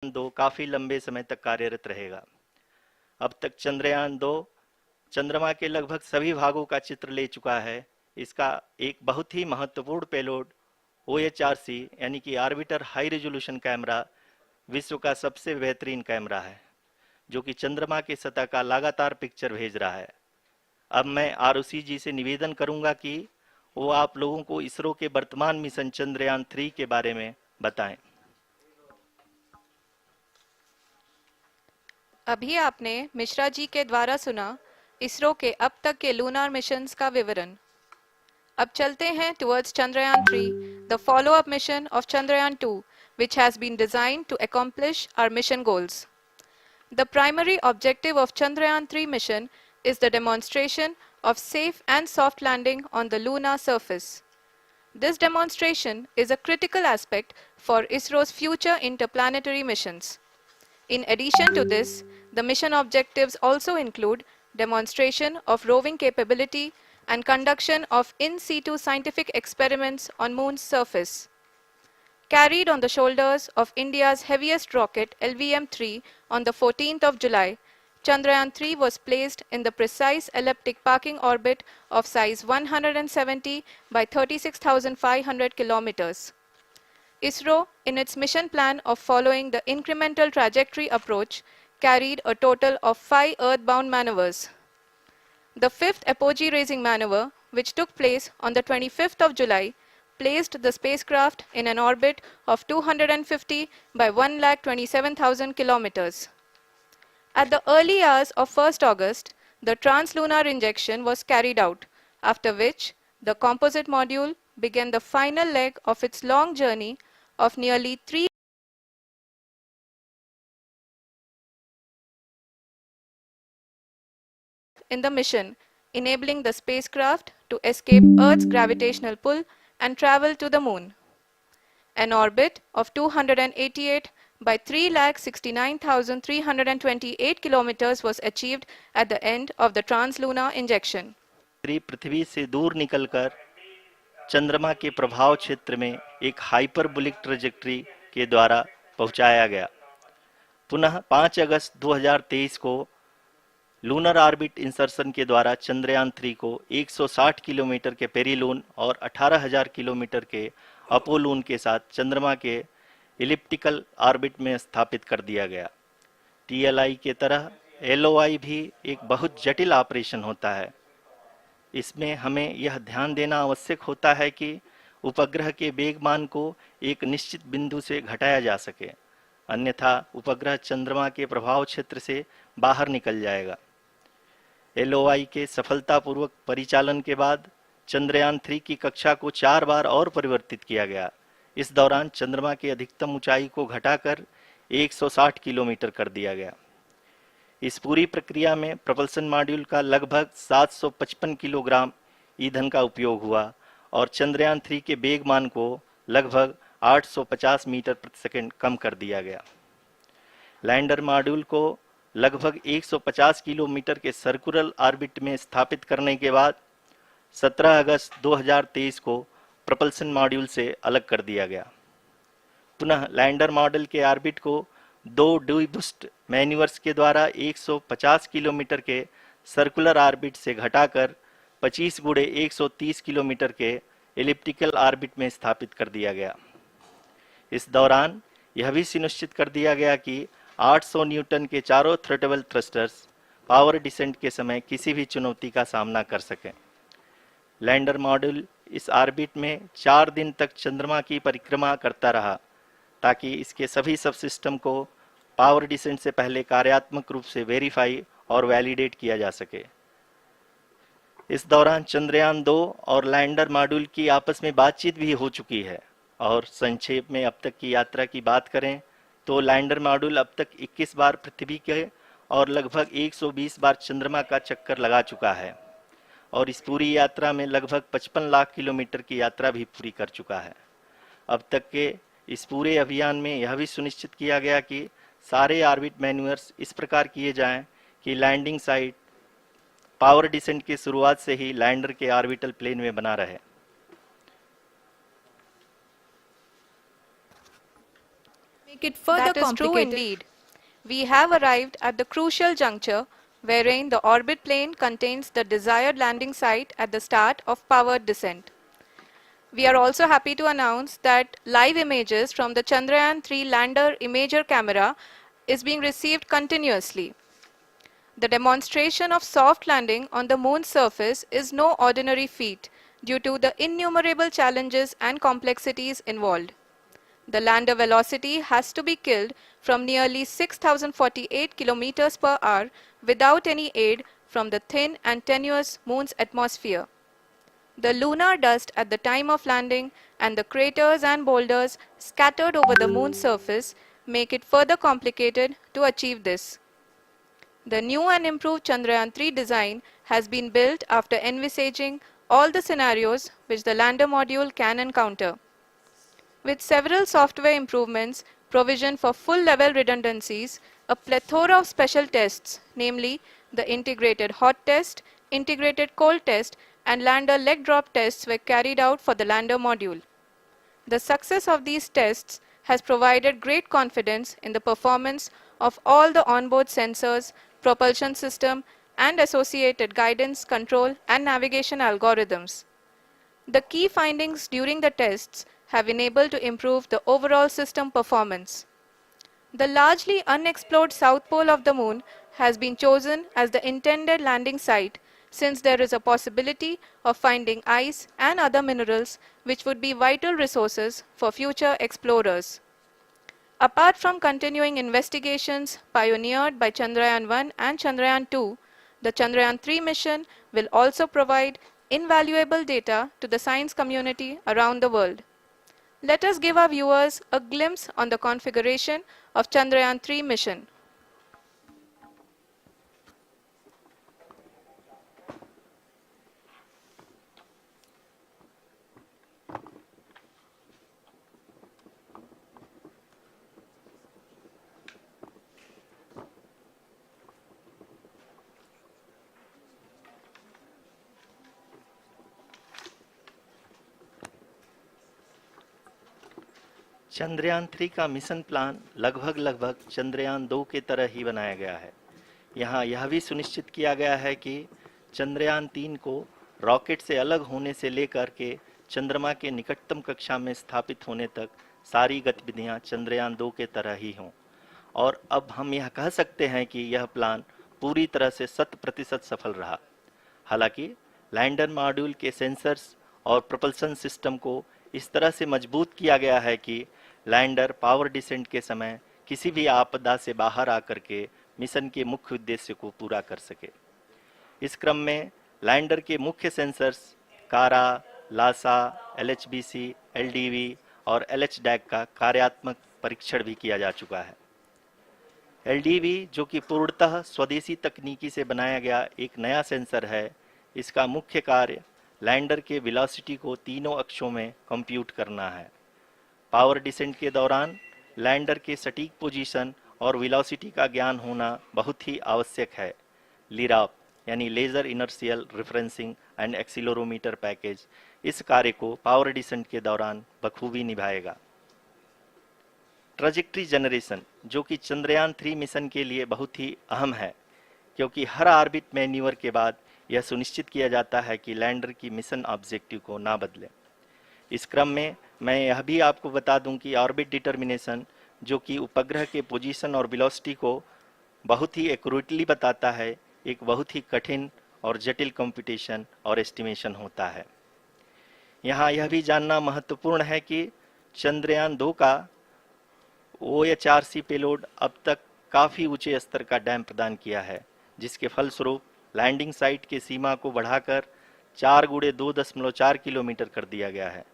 2 काफी लंबे समय तक कार्यरत रहेगा। अब तक चंद्रयान 2 चंद्रमा के लगभग सभी भागों का चित्र ले चुका है। इसका एक बहुत ही महत्वपूर्ण पेलोड OHRC यानी कि ऑर्बिटर हाई रेजोल्यूशन कैमरा विश्व का सबसे बेहतरीन कैमरा है, जो कि चंद्रमा की सतह का लगातार पिक्चर भेज रहा है। अब मैं आरुषि जी से निवेदन करूंगा कि वो आप लोगों को इसरो के वर्तमान मिशन चंद्रयान 3 के बारे में बताएं। अभी आपने मिश्रा जी के द्वारा सुना इसरो के अब तक के लूनार मिशंस का विवरण। अब चलते हैं towards Chandrayaan 3, the follow-up mission of Chandrayaan 2, which has been designed to accomplish our mission goals. The primary objective of Chandrayaan 3 mission is the demonstration of safe and soft landing on the lunar surface. This demonstration is a critical aspect for ISRO's future interplanetary missions. In addition to this, the mission objectives also include demonstration of roving capability and conduction of in situ scientific experiments on Moon's surface. Carried on the shoulders of India's heaviest rocket LVM-3 on the 14th of July, Chandrayaan-3 was placed in the precise elliptic parking orbit of size 170 by 36,500 kilometers. ISRO, in its mission plan of following the incremental trajectory approach, carried a total of 5 earthbound maneuvers. The fifth apogee-raising maneuver, which took place on the 25th of July, placed the spacecraft in an orbit of 250 by 1,27,000 kilometers. At the early hours of 1st August, the translunar injection was carried out, after which the composite module began the final leg of its long journey of nearly 3 in the mission, enabling the spacecraft to escape Earth's gravitational pull and travel to the Moon. An orbit of 288 by 3,69,328 kilometers was achieved at the end of the translunar injection. पृथ्वी से दूर निकलकर चंद्रमा के प्रभाव क्षेत्र में एक hyperbolic trajectory के द्वारा पहुंचाया गया। पुनः 5 अगस्त 2023 को लूनर ऑर्बिट इंसर्शन के द्वारा चंद्रयान 3 को 160 किलोमीटर के पेरीलून और 18,000 किलोमीटर के अपोलून के साथ चंद्रमा के इलिप्टिकल ऑर्बिट में स्थापित कर दिया गया। TLI के तरह LOI भी एक बहुत जटिल ऑपरेशन होता है। इसमें हमें यह ध्यान देना आवश्यक होता है कि उपग्रह के वेगमान को एक निश्चित बिंदु से घटाया जा सके, अन्यथा उपग्रह चंद्रमा के प्रभाव क्षेत्र से बाहर निकल जाएगा। LOI के सफलतापूर्वक परिचालन के बाद चंद्रयान 3 की कक्षा को 4 बार और परिवर्तित किया गया। इस दौरान चंद्रमा की अधिकतम ऊंचाई को घटाकर 160 किलोमीटर कर दिया गया। इस पूरी प्रक्रिया में प्रपल्सन मॉड्यूल का लगभग 755 किलोग्राम ईंधन का उपयोग हुआ और चंद्रयान 3 के वेगमान को लगभग 850 मीटर प्रति सेकंड कम कर दिया गया। लैंडर मॉड्यूल को लगभग 150 किलोमीटर के सर्कुलर ऑर्बिट में स्थापित करने के बाद 17 अगस्त 2023 को प्रपल्सन मॉड्यूल से अलग कर दिया गया। पुनः लैंडर मॉडल के ऑर्बिट को 2 डीबूस्ट मैन्यूवर्स के द्वारा 150 किलोमीटर के सर्कुलर ऑर्बिट से घटाकर 25 गुणे 130 किलोमीटर के एलिप्टिकल ऑर्बिट में स्थापित कर दिया गया। इस दौरान यह भी सुनिश्चित कर दिया गया कि 800 न्यूटन के चारों थ्रोटेबल थ्रस्टर्स पावर डिसेंट के समय किसी भी चुनौती का सामना कर सकें। लैंडर मॉड्यूल इस ऑर्बिट में 4 दिन तक चंद्रमा की परिक्रमा करता रहा ताकि इसके सभी सब सिस्टम को पावर डिसेंट से पहले कार्यात्मक रूप से वेरीफाई और वैलिडेट किया जा सके। इस दौरान चंद्रयान 2 और लैंडर मॉड्यूल की आपस में बातचीत भी हो चुकी है। और संक्षेप में अब तक की यात्रा की बात करें तो लैंडर मॉड्यूल अब तक 21 बार पृथ्वी के और लगभग 120 बार चंद्रमा का चक्कर लगा चुका है और इस पूरी यात्रा में लगभग 55 लाख किलोमीटर की यात्रा भी पूरी कर चुका है। अब तक के इस पूरे अभियान में यह भी सुनिश्चित किया गया कि सारे ऑर्बिट मैन्यूवर्स इस प्रकार किए जाएं कि लैंडिंग साइट पावर डिसेंट की शुरुआत से ही लैंडर के ऑर्बिटल प्लेन में बना रहे। make it further That is true complicated. indeed. We have arrived at the crucial juncture wherein the orbit plane contains the desired landing site at the start of powered descent. We are also happy to announce that live images from the Chandrayaan-3 lander imager camera is being received continuously. The demonstration of soft landing on the moon's surface is no ordinary feat due to the innumerable challenges and complexities involved. The lander velocity has to be killed from nearly 6,048 kilometers per hour without any aid from the thin and tenuous moon's atmosphere. The lunar dust at the time of landing and the craters and boulders scattered over the moon's surface make it further complicated to achieve this. The new and improved Chandrayaan-3 design has been built after envisaging all the scenarios which the lander module can encounter. With several software improvements, provision for full-level redundancies, a plethora of special tests, namely the integrated hot test, integrated cold test, and lander leg drop tests were carried out for the lander module. The success of these tests has provided great confidence in the performance of all the onboard sensors, propulsion system, and associated guidance, control, and navigation algorithms. The key findings during the tests have enabled to improve the overall system performance. The largely unexplored south pole of the moon has been chosen as the intended landing site since there is a possibility of finding ice and other minerals which would be vital resources for future explorers. Apart from continuing investigations pioneered by Chandrayaan-1 and Chandrayaan-2, the Chandrayaan-3 mission will also provide invaluable data to the science community around the world. Let us give our viewers a glimpse on the configuration of Chandrayaan-3 mission. Chandrayaan 3 का mission plan लगभग चंद्रयान 2 के तरह ही बनाया गया है। यहाँ यह भी सुनिश्चित किया गया है कि चंद्रयान 3 को रॉकेट से अलग होने से लेकर के चंद्रमा के निकटतम कक्षा में स्थापित होने तक सारी गतिविधियां चंद्रयान 2 के तरह ही हों। और अब हम यह कह सकते हैं कि यह प्लान पूरी तरह से 100% सफल रहा। हालांकि लैंडर मॉड्यूल के सेंसर्स और प्रोपल्शन सिस्टम को इस तरह से मजबूत किया गया है कि लैंडर पावर डिसेंट के समय किसी भी आपदा से बाहर आकर के मिशन के मुख्य उद्देश्य को पूरा कर सके। इस क्रम में लैंडर के मुख्य सेंसर्स कारा, लासा, एलएचबीसी, एलडीवी और एलएचडैक का कार्यात्मक परीक्षण भी किया जा चुका है। एलडीवी, जो कि पूर्णतः स्वदेशी तकनीकी से बनाया गया एक नया सेंसर है, इसका मुख्य कार्य लैंडर के वेलोसिटी को तीनों अक्षों में कंप्यूट करना है। पावर डिसेंट के दौरान लैंडर के सटीक पोजीशन और वेलोसिटी का ज्ञान होना बहुत ही आवश्यक है। लिराप यानी laser inertial referencing and accelerometer package इस कार्य को पावर डिसेंट के दौरान बखूबी निभाएगा। ट्रैजेक्टरी जनरेशन, जो कि चंद्रयान 3 मिशन के लिए बहुत ही अहम है, क्योंकि हर ऑर्बिट मैन्यूवर के बाद यह सुनिश्चित किया जाता है कि लैंडर की मिशन ऑब्जेक्टिव को ना बदले। इस क्रम में मैं यह भी आपको बता दूं कि ऑर्बिट डिटर्मिनेशन, जो कि उपग्रह के पोजीशन और वेलोसिटी को बहुत ही एक्यूरेटली बताता है, एक बहुत ही कठिन और जटिल कंप्यूटेशन और एस्टिमेशन होता है। यहाँ यह भी जानना महत्वपूर्ण है कि चंद्रयान 2 का OHRC पेलोड अब तक काफ़ी ऊंचे स्तर का डैम प्रदान किया है, जिसके फलस्वरूप लैंडिंग साइट के सीमा को बढ़ाकर 4 × 2.4 किलोमीटर कर दिया गया है,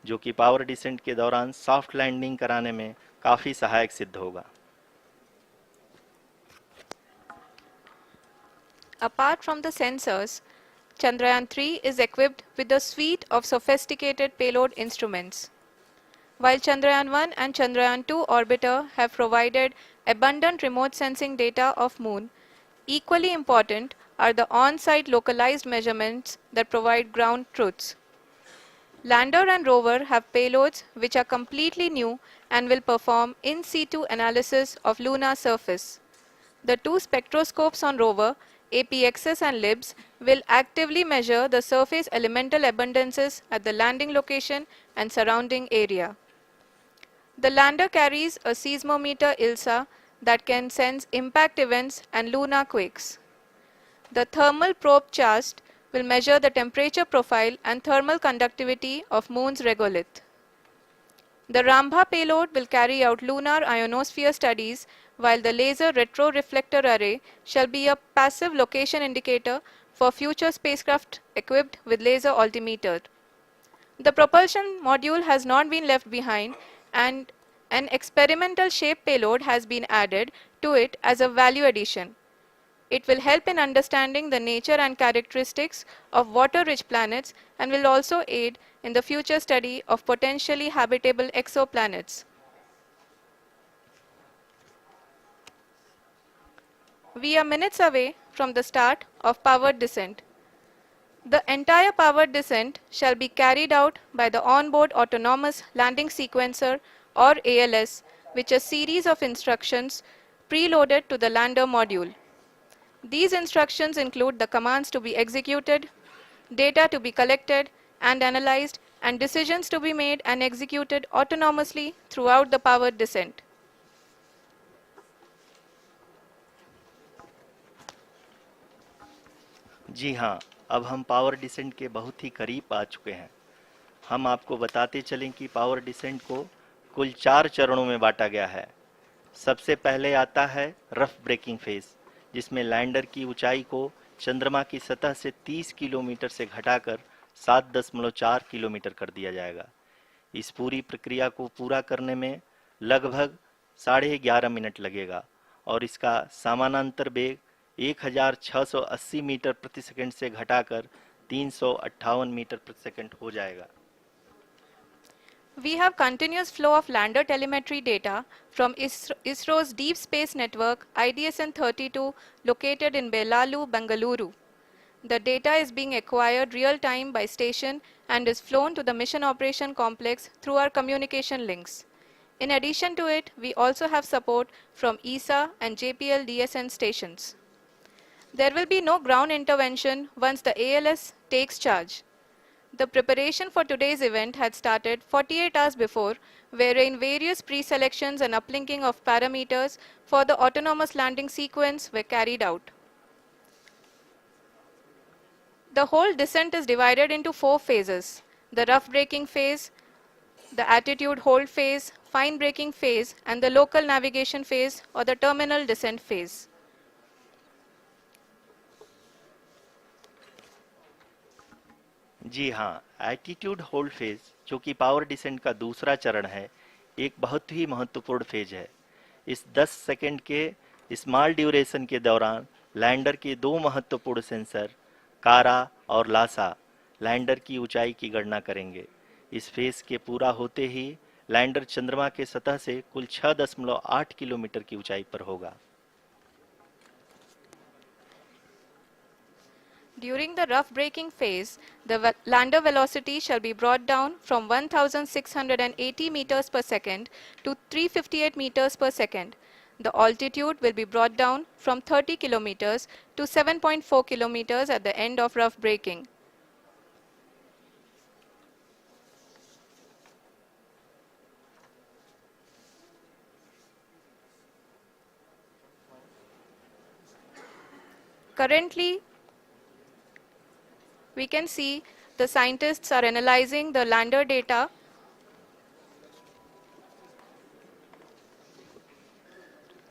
जो कि पावर डिसेंट के दौरान सॉफ्ट लैंडिंग कराने में काफ़ी सहायक सिद्ध होगा। Apart from the sensors, Chandrayaan-3 is equipped with a suite of sophisticated payload instruments. While Chandrayaan-1 and Chandrayaan-2 orbiter have provided abundant remote sensing data of Moon, equally important are the on-site localized measurements that provide ground truths. Lander and rover have payloads which are completely new and will perform in situ analysis of lunar surface. The two spectroscopes on rover, APXS and LIBS, will actively measure the surface elemental abundances at the landing location and surrounding area. The lander carries a seismometer ILSA that can sense impact events and lunar quakes. The thermal probe CHAST will measure the temperature profile and thermal conductivity of Moon's regolith. The Rambha payload will carry out lunar ionosphere studies, while the laser retroreflector array shall be a passive location indicator for future spacecraft equipped with laser altimeter. The propulsion module has not been left behind, and an experimental shape payload has been added to it as a value addition. It will help in understanding the nature and characteristics of water-rich planets and will also aid in the future study of potentially habitable exoplanets. We are minutes away from the start of powered descent. The entire powered descent shall be carried out by the onboard autonomous landing sequencer, or ALS, which is a series of instructions preloaded to the lander module. These instructions include the commands to be executed, data to be collected and analyzed, and decisions to be made and executed autonomously throughout the powered descent. जी हाँ, अब हम power descent के बहुत ही करीब आ चुके हैं। हम आपको बताते चलें कि पावर डिसेंट को कुल 4 चरणों में बांटा गया है। सबसे पहले आता है रफ ब्रेकिंग फेज, जिसमें लैंडर की ऊंचाई को चंद्रमा की सतह से 30 किलोमीटर से घटाकर 7.4 किलोमीटर कर दिया जाएगा। इस पूरी प्रक्रिया को पूरा करने में लगभग 11.5 मिनट लगेगा और इसका समानांतर वेग 1680 मीटर प्रति सेकंड से घटाकर 358 मीटर प्रति सेकंड हो जाएगा। We have continuous flow of lander telemetry data from ISRO's Deep Space Network IDSN-32 located in Belalu, Bengaluru. The data is being acquired real-time by station and is flown to the Mission Operation Complex through our communication links. In addition to it, we also have support from ESA and JPL DSN stations. There will be no ground intervention once the ALS takes charge. The preparation for today's event had started 48 hours before, wherein various pre-selections and uplinking of parameters for the autonomous landing sequence were carried out. The whole descent is divided into 4 phases: the rough braking phase, the attitude hold phase, fine braking phase, and the local navigation phase or the terminal descent phase. जी हाँ, attitude hold phase, जो कि power descent का दूसरा चरण है, एक बहुत ही महत्वपूर्ण फेज है। इस 10 सेकंड के स्मॉल ड्यूरेशन के दौरान लैंडर के 2 महत्वपूर्ण सेंसर कारा और लासा लैंडर की ऊंचाई की गणना करेंगे। इस फेज के पूरा होते ही लैंडर चंद्रमा के सतह से कुल 6.8 किलोमीटर की ऊंचाई पर होगा। During the rough braking phase, the lander velocity shall be brought down from 1680 meters per second to 358 meters per second. The altitude will be brought down from 30 kilometers to 7.4 kilometers at the end of rough braking. Currently, we can see the scientists are analyzing the lander data.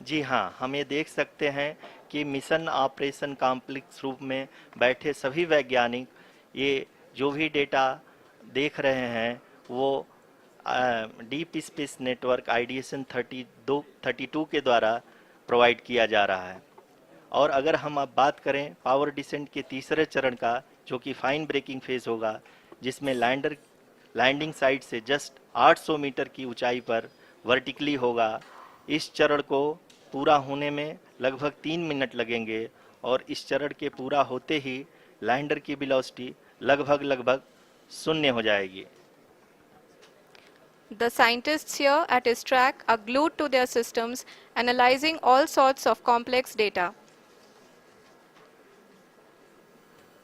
जी हाँ, हम ये देख सकते हैं कि mission operation complex रूप में बैठे सभी वैज्ञानिक ये जो भी डेटा देख रहे हैं वो डीप स्पेस नेटवर्क IDSN 32 के द्वारा प्रोवाइड किया जा रहा है। और अगर हम अब बात करें पावर डिसेंट के तीसरे चरण का, जो कि फाइन ब्रेकिंग फेज होगा, जिसमें लैंडर लैंडिंग साइट से जस्ट 800 मीटर की ऊंचाई पर वर्टिकली होगा। इस चरण को पूरा होने में लगभग 3 मिनट लगेंगे और इस चरण के पूरा होते ही लैंडर की वेलोसिटी लगभग 0 हो जाएगी। The scientists here at ISTRAC are glued to their systems, analyzing all sorts of complex data.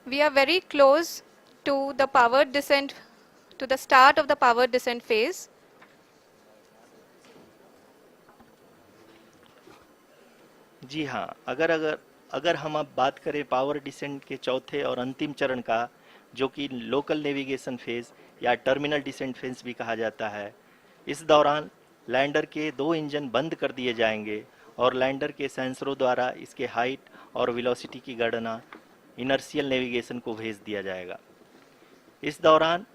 We are very close to the powered descent, to the start of the powered descent phase. जी हाँ, अगर अगर अगर हम अब बात करें power descent के चौथे और अंतिम चरण का, जो कि लोकल नेविगेशन फेज या टर्मिनल डिसेंट फेज भी कहा जाता है, इस दौरान लैंडर के दो इंजन बंद कर दिए जाएंगे और लैंडर के सेंसरों द्वारा इसके हाइट और वेलोसिटी की गणना इनर्शियल नेविगेशन को भेज दिया जाएगा। इस दौरान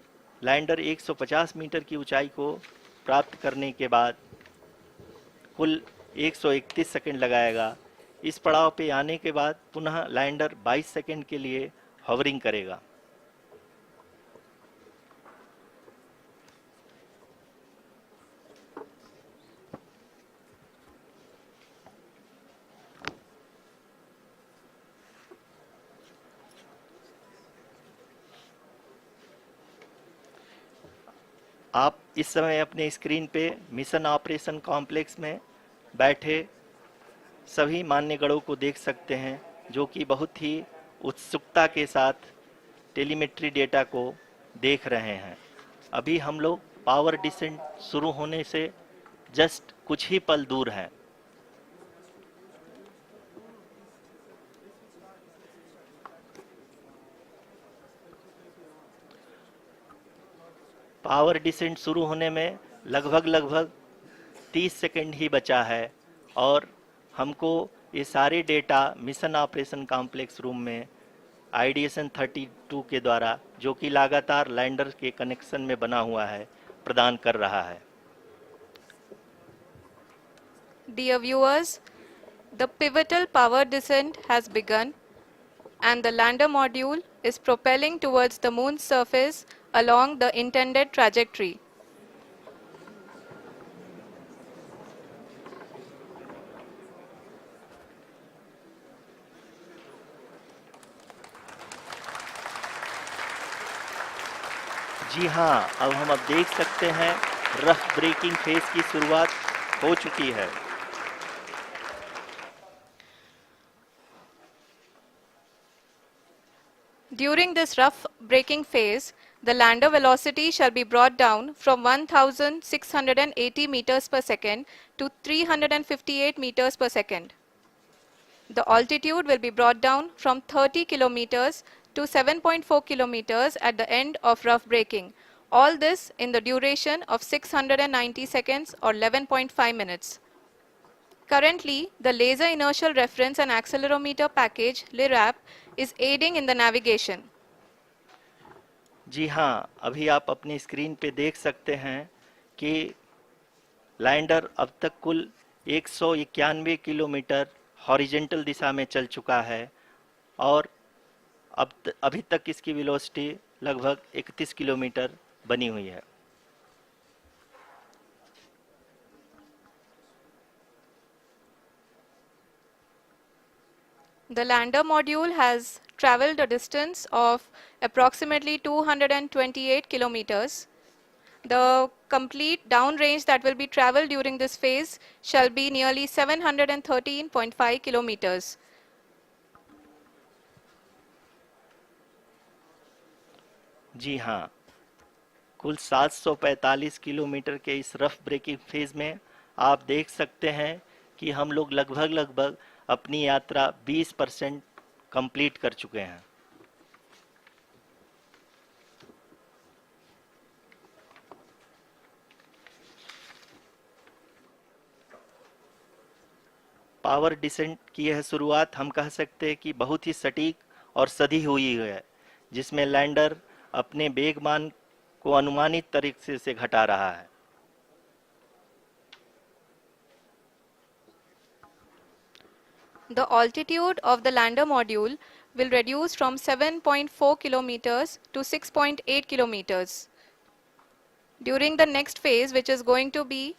लैंडर 150 मीटर की ऊंचाई को प्राप्त करने के बाद कुल 131 सेकंड लगाएगा। इस पड़ाव पे आने के बाद पुनः लैंडर 22 सेकंड के लिए हॉवरिंग करेगा। आप इस समय अपने स्क्रीन पे मिशन ऑपरेशन कॉम्प्लेक्स में बैठे सभी मान्यगणों को देख सकते हैं, जो कि बहुत ही उत्सुकता के साथ टेलीमेट्री डेटा को देख रहे हैं। अभी हम लोग पावर डिसेंट शुरू होने से जस्ट कुछ ही पल दूर हैं। पावर डिसेंट शुरू होने में लगभग 30 सेकंड ही बचा है और हमको ये सारे data mission operation complex room में आईडीएसएन 32 के द्वारा, जो कि लगातार लैंडर के कनेक्शन में बना हुआ है, प्रदान कर रहा है। Dear viewers, the pivotal power descent has begun and the lander module is propelling towards the moon's surface along the intended trajectory. जी हाँ, अब हम देख सकते हैं रफ ब्रेकिंग फेज की शुरुआत हो चुकी है। During this rough braking phase, the lander velocity shall be brought down from 1680 meters per second to 358 meters per second. The altitude will be brought down from 30 kilometers to 7.4 kilometers at the end of rough braking. All this in the duration of 690 seconds or 11.5 minutes. Currently, the Laser Inertial Reference and Accelerometer package (LIRAP) is aiding in the navigation. जी हाँ, अभी आप अपनी screen पे देख सकते हैं कि lander अब तक कुल 191 किलोमीटर हॉरिजेंटल दिशा में चल चुका है और अभी तक इसकी वेलोसिटी लगभग 31 किलोमीटर बनी हुई है। The lander module has traveled a distance of approximately 228 kilometers. The complete downrange that will be traveled during this phase shall be nearly 713.5 kilometers. जी हाँ, कुल 745 किलोमीटर के इस रफ ब्रेकिंग फेज में आप देख सकते हैं कि हम लोग लगभग अपनी यात्रा 20% कंप्लीट कर चुके हैं। पावर डिसेंट की यह शुरुआत हम कह सकते हैं कि बहुत ही सटीक और सधी हुई है, जिसमें लैंडर अपने वेगमान को अनुमानित तरीके से घटा रहा है। The altitude of the lander module will reduce from 7.4 kilometers to 6.8 kilometers. During the next phase, which is going to be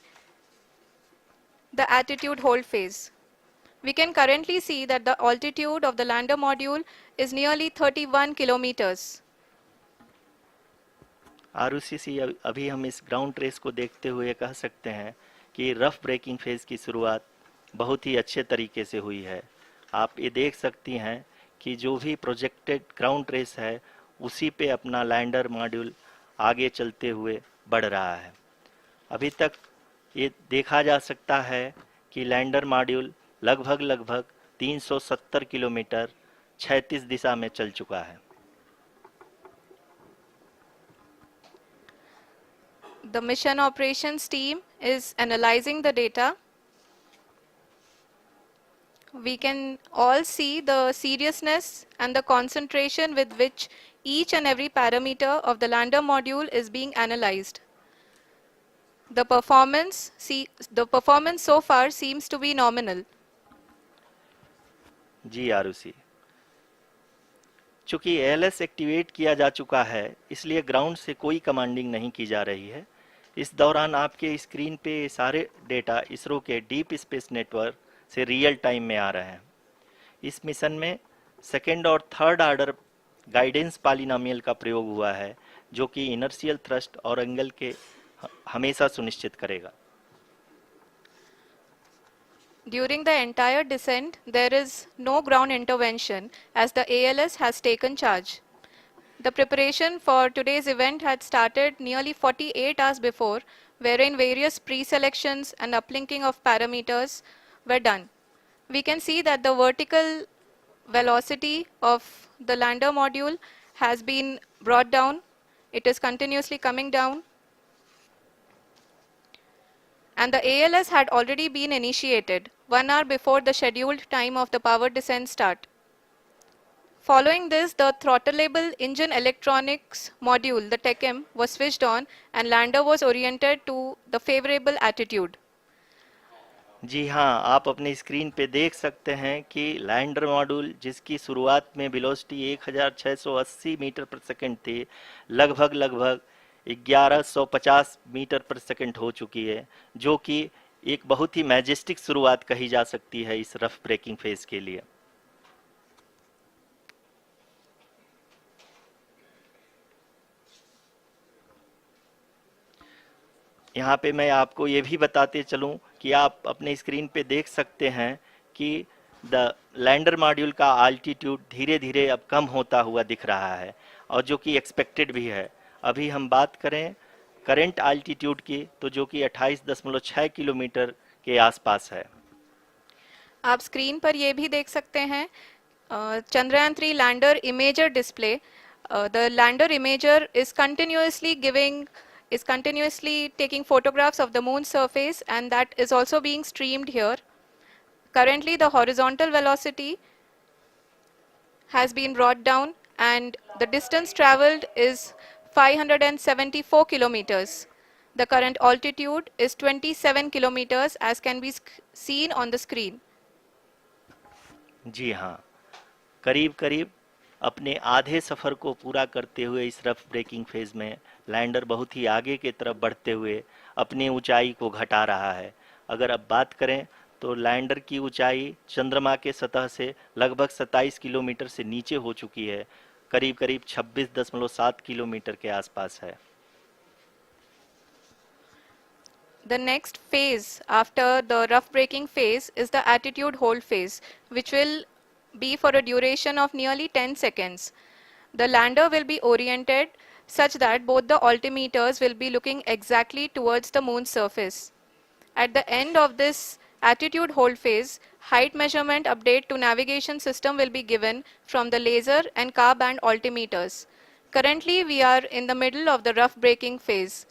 the attitude hold phase. We can currently see that the altitude of the lander module is nearly 31 kilometers. Arushi, अभी हम इस ground trace को देखते हुए कह सकते हैं कि रफ ब्रेकिंग फेज की शुरुआत बहुत ही अच्छे तरीके से हुई है। आप ये देख सकती हैं कि जो भी प्रोजेक्टेड ग्राउंड ट्रेस है उसी पे अपना लैंडर मॉड्यूल आगे चलते हुए बढ़ रहा है। अभी तक ये देखा जा सकता है कि लैंडर मॉड्यूल लगभग 370 किलोमीटर क्षैतिज दिशा में चल चुका है। The mission operations team is analyzing the data. We can all see the seriousness and the concentration with which each and every parameter of the lander module is being analyzed. The performance so far seems to be nominal. जी आरुषि, चूंकि ALS activate किया जा चुका है इसलिए ground से कोई commanding नहीं की जा रही है। इस दौरान आपके स्क्रीन पे सारे डेटा इसरो के डीप स्पेस नेटवर्क से रियल टाइम में आ रहे हैं। इस मिशन में सेकेंड और थर्ड ऑर्डर गाइडेंस पॉलिनोमियल का प्रयोग हुआ है जो कि इनर्शियल थ्रस्ट और एंगल के हमेशा सुनिश्चित करेगा। During the entire descent, there is no ground intervention as the ALS has taken charge. The preparation for today's event had started nearly 48 hours before, wherein various pre-selections and uplinking of parameters were done. We can see that the vertical velocity of the lander module has been brought down. It is continuously coming down. And the ALS had already been initiated 1 hour before the scheduled time of the power descent start. Following this, the throttleable engine electronics module, the TECM, was switched on and lander was oriented to the favorable attitude. जी हाँ, आप अपनी screen पे देख सकते हैं कि lander module जिसकी शुरुआत में वेलोसिटी 1680 मीटर पर सेकंड थी, लगभग 1150 मीटर पर सेकंड हो चुकी है, जो कि एक बहुत ही मैजेस्टिक शुरुआत कही जा सकती है इस रफ ब्रेकिंग फेज के लिए। यहाँ पे मैं आपको ये भी बताते चलूँ कि आप अपने स्क्रीन पे देख सकते हैं कि द लैंडर मॉड्यूल का आल्टीट्यूड धीरे धीरे अब कम होता हुआ दिख रहा है और जो कि एक्सपेक्टेड भी है। अभी हम बात करें करंट आल्टीट्यूड की तो जो कि 28.6 किलोमीटर के आसपास है। आप स्क्रीन पर ये भी देख सकते हैं Chandrayaan-3 lander imager display. The lander imager is continuously taking photographs of the moon's surface, and that is also being streamed here. Currently, the horizontal velocity has been brought down and the distance traveled is 574 kilometers. The current altitude is 27 kilometers as can be seen on the screen. जी हाँ, करीब अपने आधे सफ़र को पूरा करते हुए इस rough breaking phase में लैंडर बहुत ही आगे की तरफ बढ़ते हुए अपनी ऊंचाई को घटा रहा है। अगर अब बात करें तो लैंडर की ऊंचाई चंद्रमा के सतह से लगभग 27 किलोमीटर से नीचे हो चुकी है, करीब 26.7 किलोमीटर के आसपास है। The next phase after the rough braking phase is the attitude hold phase, which will be for a duration of nearly 10 seconds. The lander will be oriented such that both the altimeters will be looking exactly towards the moon's surface. At the end of this attitude hold phase, height measurement update to navigation system will be given from the laser and car band altimeters. Currently, we are in the middle of the rough braking phase.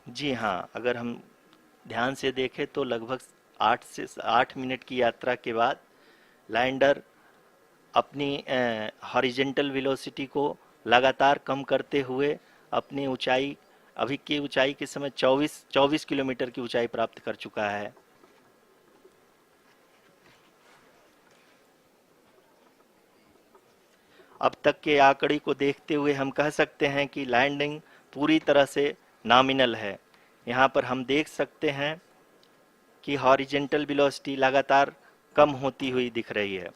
जी हाँ, अगर हम ध्यान से देखें तो लगभग 8 minute की यात्रा के बाद लैंडर अपनी हॉरिजेंटल वेलोसिटी को लगातार कम करते हुए अपनी ऊंचाई अभी की ऊंचाई के समय 24 किलोमीटर की ऊंचाई प्राप्त कर चुका है। अब तक के आंकड़े को देखते हुए हम कह सकते हैं कि लैंडिंग पूरी तरह से नॉमिनल है। यहाँ पर हम देख सकते हैं कि हॉरिजेंटल वेलोसिटी लगातार कम होती हुई दिख रही है।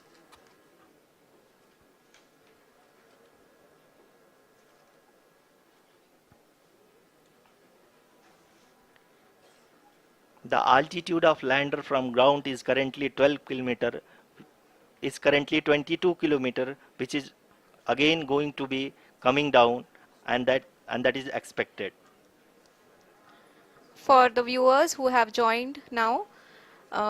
The altitude of lander from ground is currently 22 kilometer, which is again going to be coming down, and that is expected. For the viewers who have joined now,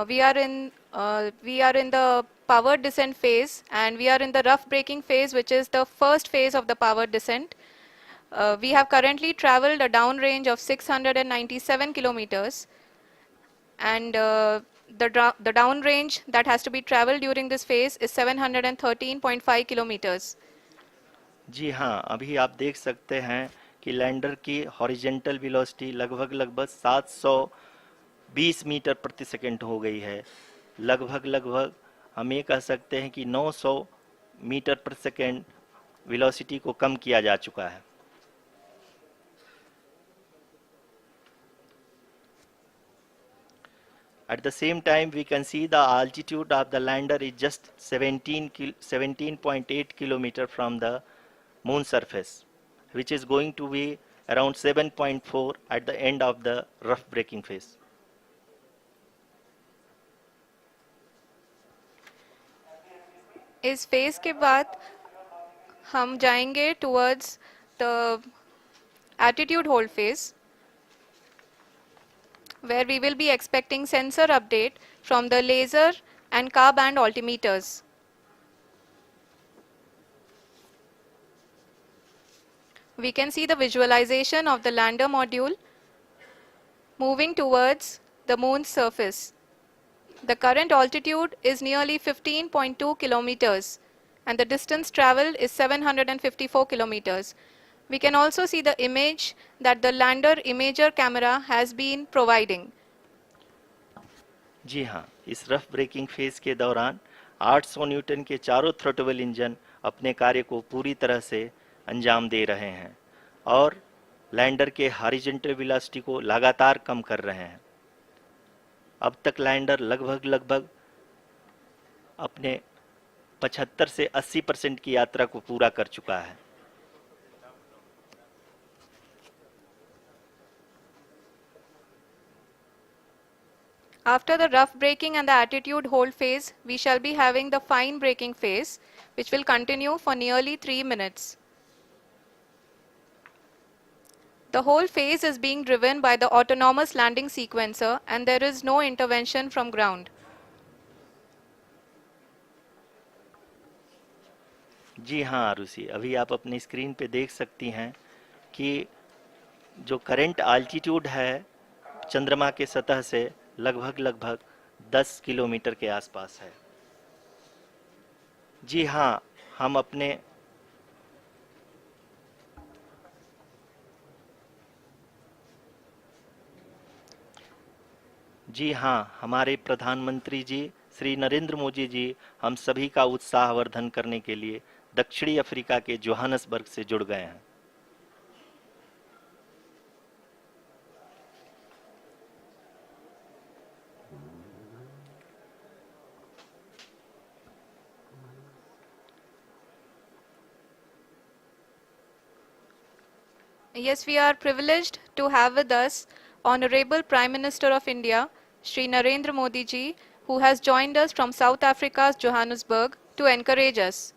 we are in the power descent phase, and we are in the rough braking phase, which is the first phase of the power descent. We have currently traveled a downrange of 697 kilometers, and the downrange that has to be traveled during this phase is 713.5 kilometers. जी हाँ, अभी आप देख सकते हैं कि lander की horizontal velocity लगभग 720 metre प्रति सेकंड हो गई है। लगभग हम ये कह सकते हैं कि 900 मीटर प्रति सेकंड वेलोसिटी को कम किया जा चुका है। At the same time, we can see the altitude of the lander is just 17.8 kilometer from the moon surface, which is going to be around 7.4 at the end of the rough braking phase. इस phase के बाद हम जाएंगे towards the attitude hold phase, where we will be expecting sensor update from the laser and car band altimeters. We can see the visualization of the lander module moving towards the moon's surface. The current altitude is nearly 15.2 kilometers, and the distance traveled is 754 kilometers. We can also see the image that the lander imager camera has been providing. जी हाँ, इस rough breaking phase के दौरान 800 Newton के चारों throttle engine अपने कार्य को पूरी तरह से अंजाम दे रहे हैं और लैंडर के हॉरिजॉन्टल वेलोसिटी को लगातार कम कर रहे हैं। अब तक लैंडर लगभग अपने 75 से 80% की यात्रा को पूरा कर चुका है। After the rough braking and the attitude hold phase, we shall be having the fine braking phase, which will continue for nearly 3 minutes. The whole phase is being driven by the autonomous landing sequencer, and there is no intervention from ground. जी हाँ आरुषि, अभी आप अपनी screen पे देख सकती हैं कि जो करंट आल्टीट्यूड है चंद्रमा के सतह से लगभग 10 किलोमीटर के आसपास है। जी हाँ, हम अपने जी हाँ, हमारे प्रधानमंत्री जी श्री नरेंद्र मोदी जी हम सभी का उत्साहवर्धन करने के लिए दक्षिणी अफ्रीका के जोहानसबर्ग से जुड़ गए हैं। Yes, we are privileged to have with us Honorable Prime Minister of India, Shri Narendra Modi ji, who has joined us from South Africa's Johannesburg to encourage us.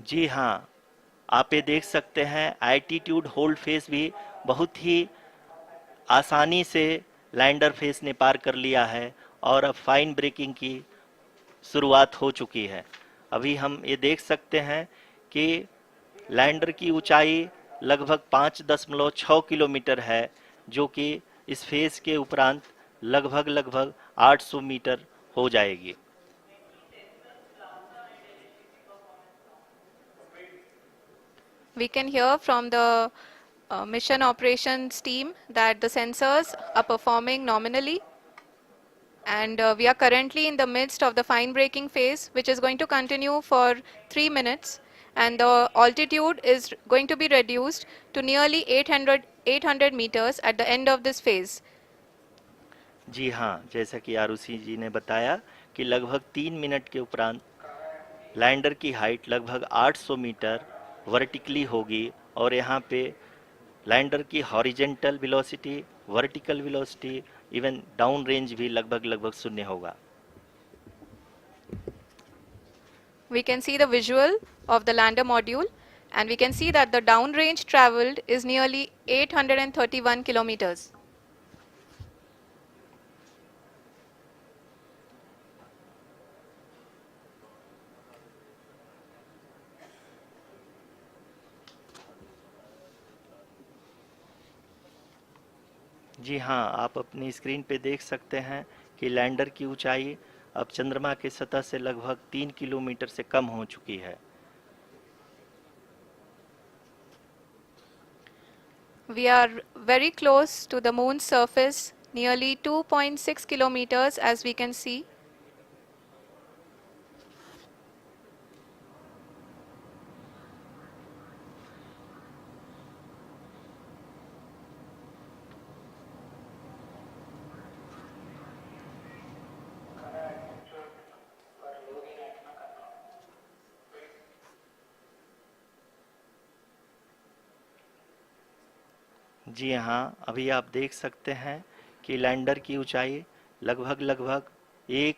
जी हाँ, आप ये देख सकते हैं एल्टीट्यूड होल्ड फेस भी बहुत ही आसानी से लैंडर फेस ने पार कर लिया है और अब फाइन ब्रेकिंग की शुरुआत हो चुकी है। अभी हम ये देख सकते हैं कि लैंडर की ऊंचाई लगभग 5.6 किलोमीटर है, जो कि इस फेज के उपरांत लगभग 800 मीटर हो जाएगी। We can hear from the mission operations team that the sensors are performing nominally, and we are currently in the midst of the fine braking phase, which is going to continue for 3 minutes, and the altitude is going to be reduced to nearly 800 meters at the end of this phase. जी हाँ, जैसा कि आरुषि जी ने बताया कि लगभग 3 minute के उपरांत lander की हाइट लगभग 800 मीटर वर्टिकली होगी और यहाँ पे लैंडर की horizontal velocity, vertical velocity, even down range भी लगभग लगभग शून्य होगा। We can see the visual of the lander module, and we can see that the downrange traveled is nearly 831 kilometers. जी हाँ, आप अपनी स्क्रीन पे देख सकते हैं कि लैंडर की ऊंचाई अब चंद्रमा की सतह से लगभग 3 किलोमीटर से कम हो चुकी है। We are very close to the moon's surface, nearly 2.6 kilometers, as we can see. जी हाँ, अभी आप देख सकते हैं कि लैंडर की ऊंचाई लगभग लगभग 1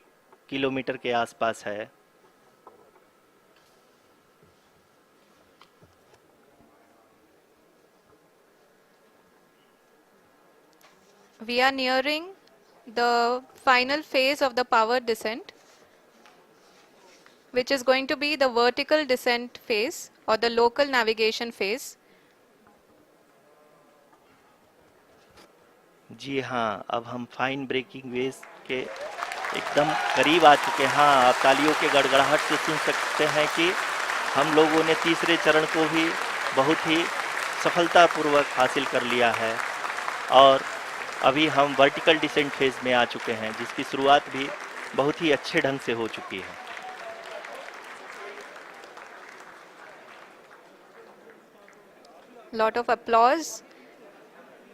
किलोमीटर के आसपास है। We are nearing the final phase of the power descent, which is going to be the vertical descent phase or the local navigation phase. जी हाँ, अब हम फाइन ब्रेकिंग वेव के एकदम करीब आ चुके हैं। हाँ, आप तालियों के गड़गड़ाहट से सुन सकते हैं कि हम लोगों ने तीसरे चरण को भी बहुत ही सफलतापूर्वक हासिल कर लिया है और अभी हम वर्टिकल डिसेंट फेज में आ चुके हैं, जिसकी शुरुआत भी बहुत ही अच्छे ढंग से हो चुकी है। Lot of applause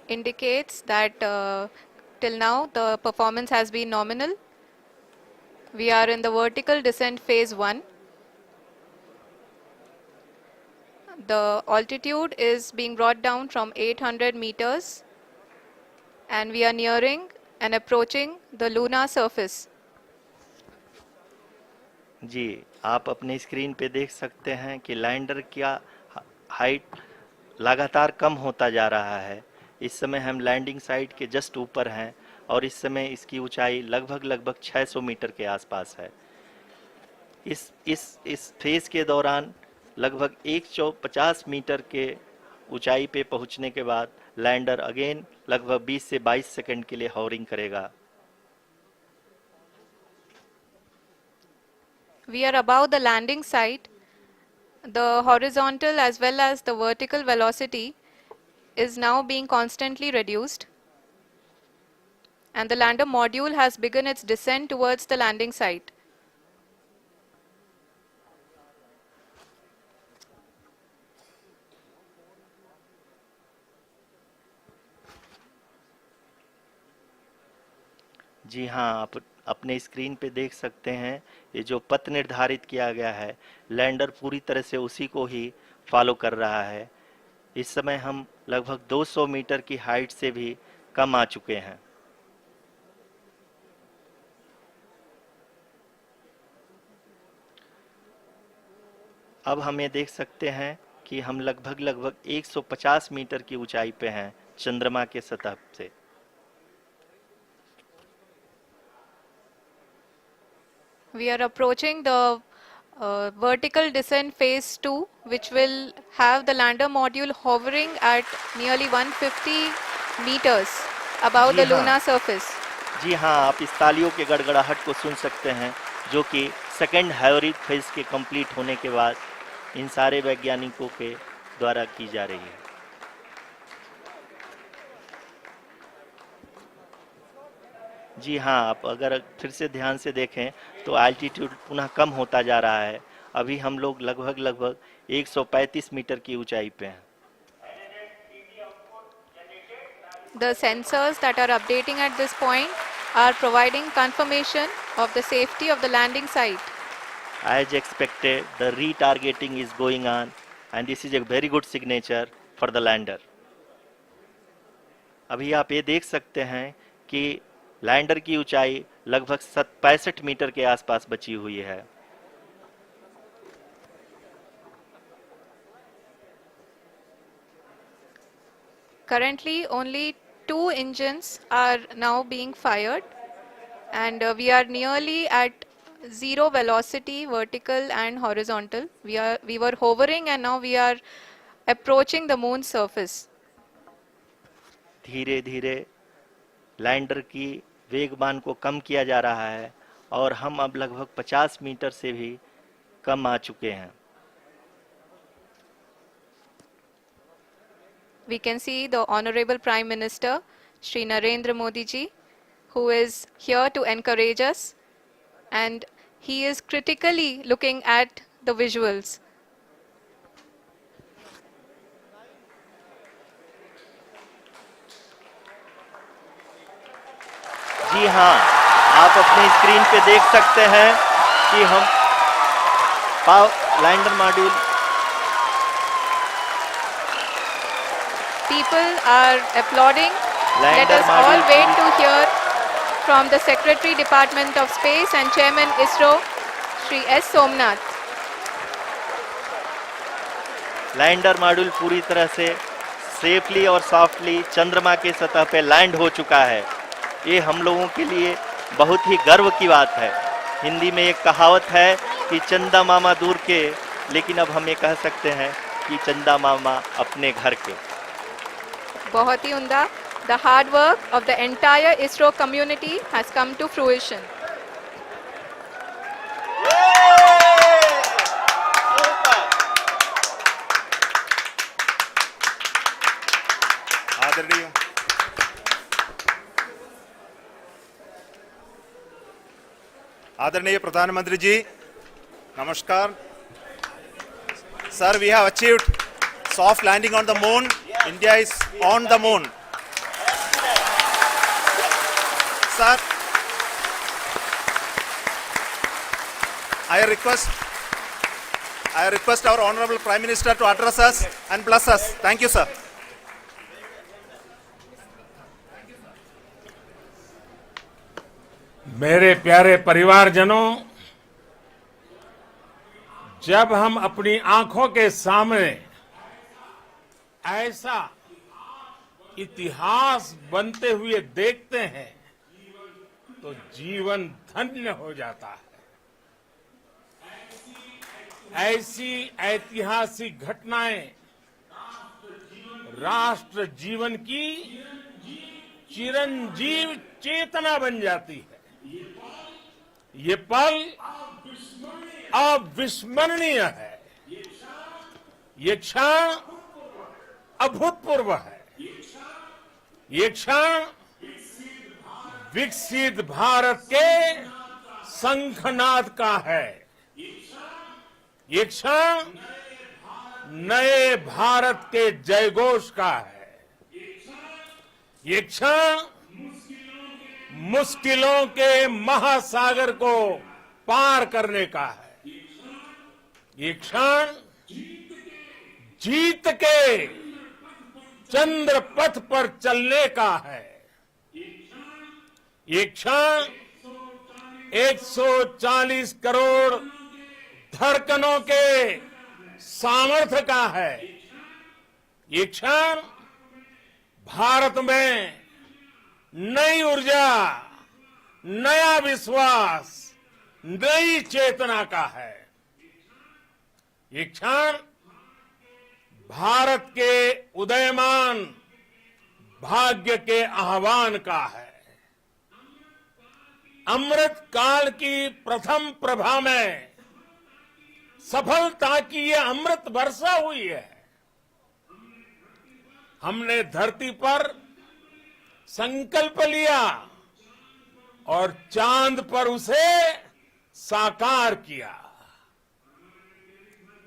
indicates that till now the performance has been nominal. We are in the vertical descent phase 1. The altitude is being brought down from 800 meters, and we are nearing and approaching the lunar surface. जी, आप अपने screen पे देख सकते हैं कि lander का height लगातार कम होता जा रहा है। इस समय हम लैंडिंग साइट के जस्ट ऊपर हैं और इस समय इसकी ऊंचाई लगभग लगभग 600 मीटर के आसपास है। इस फेज के दौरान लगभग 150 मीटर के ऊंचाई पे पहुंचने के बाद लैंडर अगेन लगभग 20 से 22 सेकंड के लिए हॉवरिंग करेगा। We are above the landing site. The horizontal as well as the vertical velocity is now being constantly reduced, and the lander module has begun its descent towards the landing site. जी हाँ, आप अपने screen पे देख सकते हैं ये जो पथ निर्धारित किया गया है, लैंडर पूरी तरह से उसी को ही फॉलो कर रहा है। इस समय हम लगभग 200 मीटर की हाइट से भी कम आ चुके हैं। अब हम ये देख सकते हैं कि हम लगभग लगभग 150 मीटर की ऊंचाई पे हैं चंद्रमा के सतह से। We are approaching the vertical descent phase 2, which will have the lander module hovering at nearly 150 meters above ji the हाँ, lunar surface. जी हाँ, आप इस तालियों के गड़गड़ाहट को सुन सकते हैं, जो कि सेकंड हाइब्रिड फेज के कंप्लीट होने के बाद इन सारे वैज्ञानिकों के द्वारा की जा रही है। जी हाँ, आप अगर फिर से ध्यान से देखें तो एल्टीट्यूड पुनः कम होता जा रहा है। अभी हम लोग लगभग लगभग 135 मीटर की ऊंचाई पे हैं। The sensors that are updating at this point are providing confirmation of the safety of the landing site. As expected, the retargeting is going on and this is a very good signature for the lander. अभी आप ये देख सकते हैं कि lander की ऊंचाई लगभग 65 मीटर के आसपास बची हुई है। Currently, only 2 engines are now being fired, and we are nearly at zero velocity, vertical and horizontal. We were hovering, and now we are approaching the moon's surface. धीरे धीरे लैंडर की वेगमान को कम किया जा रहा है और हम अब लगभग 50 मीटर से भी कम आ चुके हैं। We can see the Honorable Prime Minister, Shri Narendra Modi ji, who is here to encourage us, and he is critically looking at the visuals. जी हाँ, आप अपने स्क्रीन पे देख सकते हैं कि हम lander module People are applauding. Let lander us all module wait to hear from the Secretary Department of Space and Chairman ISRO, Shri S. Somnath. Lander module पूरी तरह से सेफली और सॉफ्टली चंद्रमा के सतह पे लैंड हो चुका है। ये हम लोगों के लिए बहुत ही गर्व की बात है। हिंदी में एक कहावत है कि चंदा मामा दूर के, लेकिन अब हम ये कह सकते हैं कि चंदा मामा अपने घर के। बहुत ही उम्दा. The hard work of the entire ISRO community has come to fruition. आदरणीय आदरणीय प्रधानमंत्री जी, नमस्कार. Sir, we have achieved soft landing on the moon. India is on the moon. Sir, I request our Honorable Prime Minister to address us and bless us. Thank you, sir. मेरे प्यारे परिवारजनों, जब हम अपनी आंखों के सामने ऐसा इतिहास बनते हुए देखते हैं तो जीवन धन्य हो जाता है। ऐसी ऐतिहासिक घटनाएं राष्ट्र जीवन की चिरंजीव चेतना बन जाती है। ये पल अविस्मरणीय है। ये क्षण अभूतपूर्व है। ये क्षण विकसित भारत के शंखनाद का है। ये क्षण नए भारत के जयघोष का है। ये क्षण मुश्किलों के महासागर को पार करने का है। ये क्षण जीत के चंद्र पथ पर चलने का है। ये क्षण 140 करोड़ धड़कनों के सामर्थ्य का है। ये क्षण भारत में नई ऊर्जा, नया विश्वास, नई चेतना का है। ये क्षण भारत के उदयमान भाग्य के आह्वान का है। अमृत काल की प्रथम प्रभा में सफलता की ये अमृत वर्षा हुई है। हमने धरती पर संकल्प लिया और चांद पर उसे साकार किया।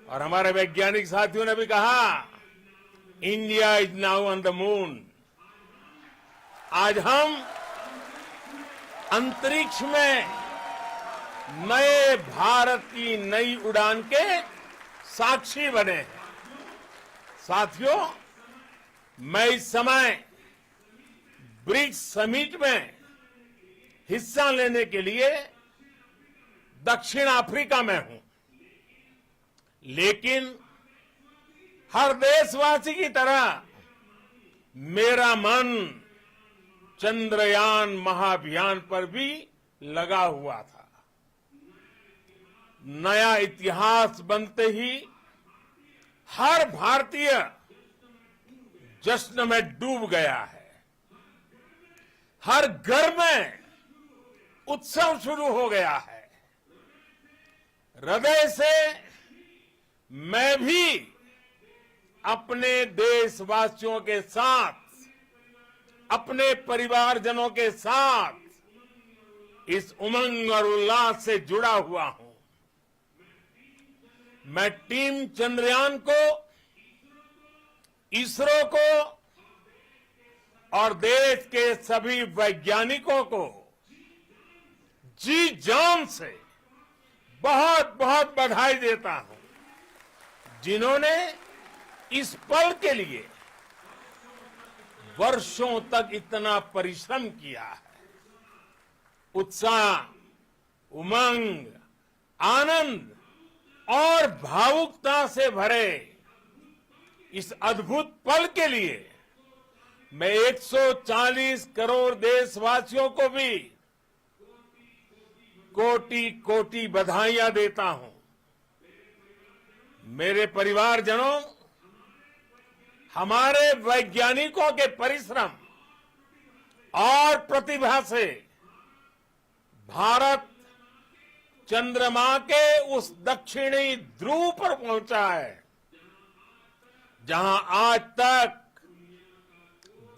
और हमारे वैज्ञानिक साथियों ने भी कहा, India is now on the moon. आज हम अंतरिक्ष में नए भारत की नई उड़ान के साक्षी बने हैं। साथियों, मैं इस समय ब्रिक्स समिट में हिस्सा लेने के लिए दक्षिण अफ्रीका में हूं, लेकिन हर देशवासी की तरह मेरा मन चंद्रयान महाअभियान पर भी लगा हुआ था। नया इतिहास बनते ही हर भारतीय जश्न में डूब गया है। हर घर में उत्सव शुरू हो गया है। हृदय से मैं भी अपने देशवासियों के साथ, अपने परिवारजनों के साथ इस उमंग और उल्लास से जुड़ा हुआ हूं। मैं टीम चंद्रयान को, इसरो को और देश के सभी वैज्ञानिकों को जी जान से बहुत बहुत बधाई देता हूं, जिन्होंने इस पल के लिए वर्षों तक इतना परिश्रम किया है। उत्साह, उमंग, आनंद और भावुकता से भरे इस अद्भुत पल के लिए मैं 140 करोड़ देशवासियों को भी कोटि कोटि बधाइयां देता हूं। मेरे परिवारजनों, हमारे वैज्ञानिकों के परिश्रम और प्रतिभा से भारत चंद्रमा के उस दक्षिणी ध्रुव पर पहुंचा है, जहां आज तक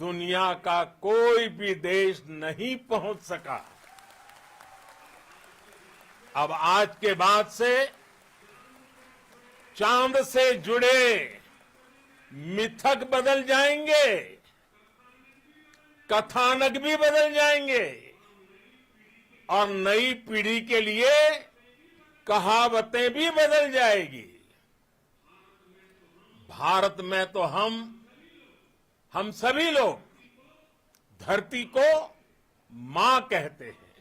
दुनिया का कोई भी देश नहीं पहुंच सका। अब आज के बाद से चांद से जुड़े मिथक बदल जाएंगे, कथानक भी बदल जाएंगे और नई पीढ़ी के लिए कहावतें भी बदल जाएगी। भारत में तो हम सभी लोग धरती को मां कहते हैं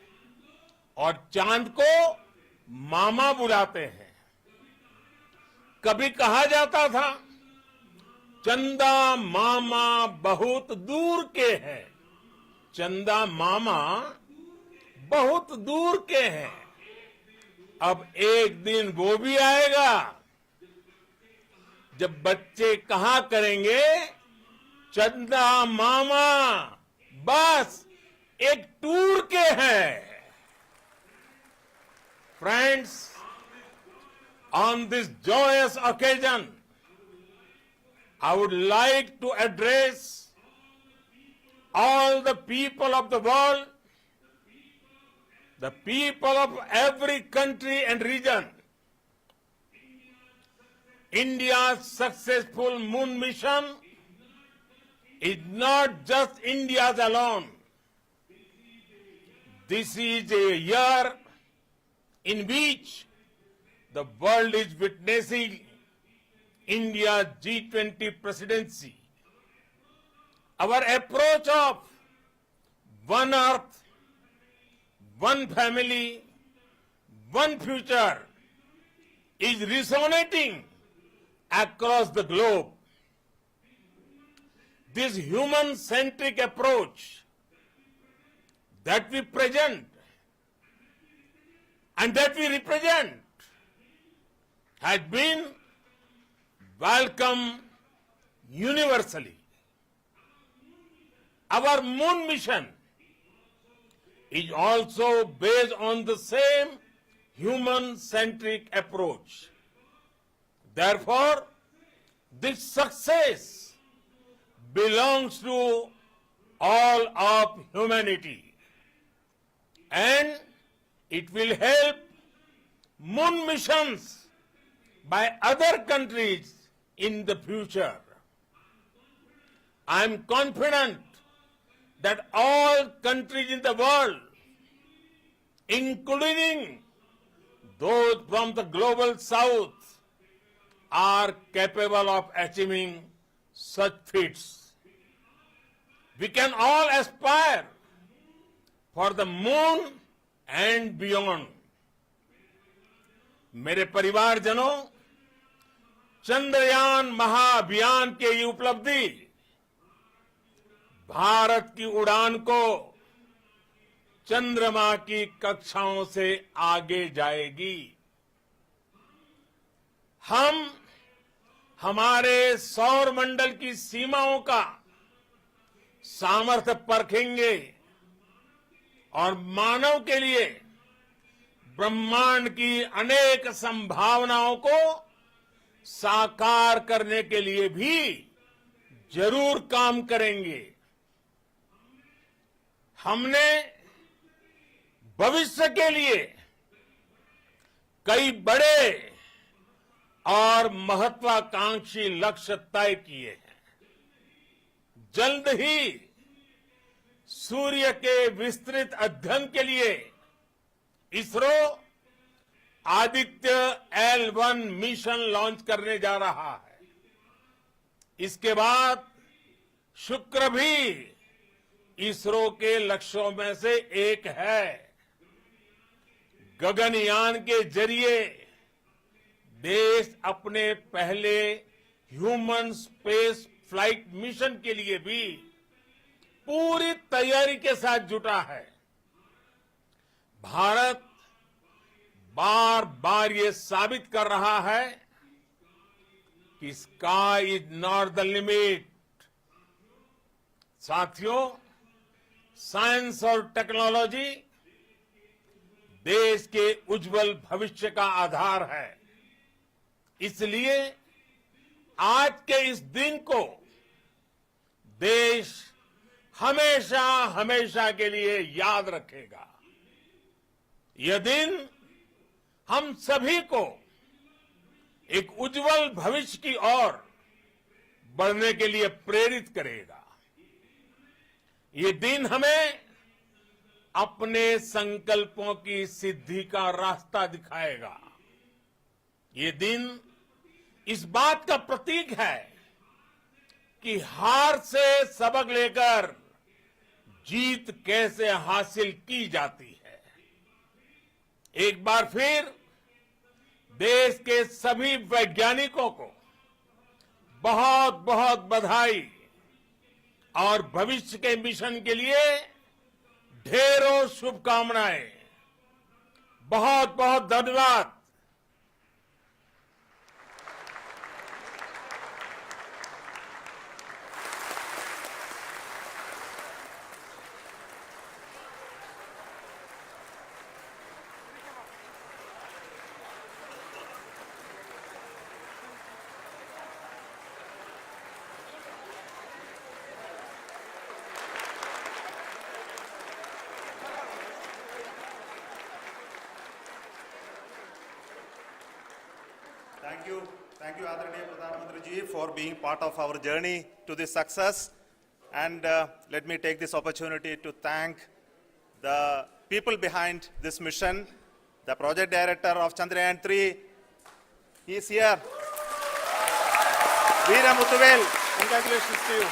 और चांद को मामा बुलाते हैं। कभी कहा जाता था, चंदा मामा बहुत दूर के हैं। चंदा मामा बहुत दूर के हैं। अब एक दिन वो भी आएगा जब बच्चे कहा करेंगे, चंदा मामा बस एक टूर के हैं। Friends, on this joyous occasion, I would like to address all the people of the world, the people of every country and region. India's successful moon mission is not just India's alone. This is a year in which the world is witnessing India's G20 presidency. Our approach of one earth, one family, one future is resonating across the globe. This human-centric approach that we present and that we represent has been welcomed universally. Our moon mission is also based on the same human-centric approach. Therefore, this success belongs to all of humanity, and it will help moon missions by other countries in the future. I am confident that all countries in the world, including those from the global south, are capable of achieving such feats. We can all aspire for the moon and beyond. मेरे परिवारजनों, चंद्रयान महाअभियान के ये उपलब्धि भारत की उड़ान को चंद्रमा की कक्षाओं से आगे जाएगी। हम हमारे सौर मंडल की सीमाओं का सामर्थ्य परखेंगे और मानव के लिए ब्रह्मांड की अनेक संभावनाओं को साकार करने के लिए भी जरूर काम करेंगे। हमने भविष्य के लिए कई बड़े और महत्वाकांक्षी लक्ष्य तय किए हैं। जल्द ही सूर्य के विस्तृत अध्ययन के लिए ISRO Aditya L1 mission launch करने जा रहा है। इसके बाद शुक्र भी इसरो के लक्ष्यों में से एक है। गगनयान के जरिए देश अपने पहले ह्यूमन स्पेस फ्लाइट मिशन के लिए भी पूरी तैयारी के साथ जुटा है। भारत बार बार ये साबित कर रहा है कि sky is not the limit. साथियों, साइंस और टेक्नोलॉजी देश के उज्जवल भविष्य का आधार है। इसलिए आज के इस दिन को देश हमेशा हमेशा के लिए याद रखेगा। यह दिन हम सभी को एक उज्जवल भविष्य की ओर बढ़ने के लिए प्रेरित करेगा। ये दिन हमें अपने संकल्पों की सिद्धि का रास्ता दिखाएगा। ये दिन इस बात का प्रतीक है कि हार से सबक लेकर जीत कैसे हासिल की जाती है। एक बार फिर देश के सभी वैज्ञानिकों को बहुत बहुत बधाई और भविष्य के मिशन के लिए ढेरों शुभकामनाएं। बहुत बहुत धन्यवाद। Thank you, Adaraniya Pradhan Mantri ji, for being part of our journey to this success. And let me take this opportunity to thank the people behind this mission, the project director of Chandrayaan-3. He is here. Veera Muthuvel, congratulations to you.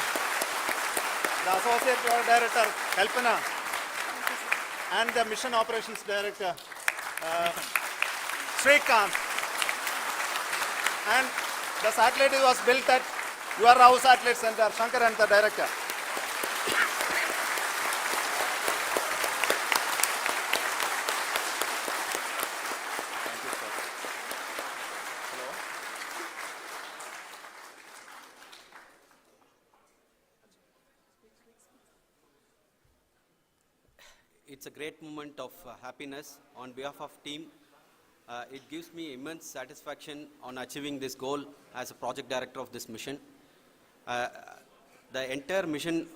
The associate project director, Kalpana, and the mission operations director, Srikanth. And the satellite was built at your Rao Satellite Center, Shankar and the director. Thank you, sir. Hello. It's a great moment of happiness on behalf of team. It gives me immense satisfaction on achieving this goal as a project director of this mission. The entire mission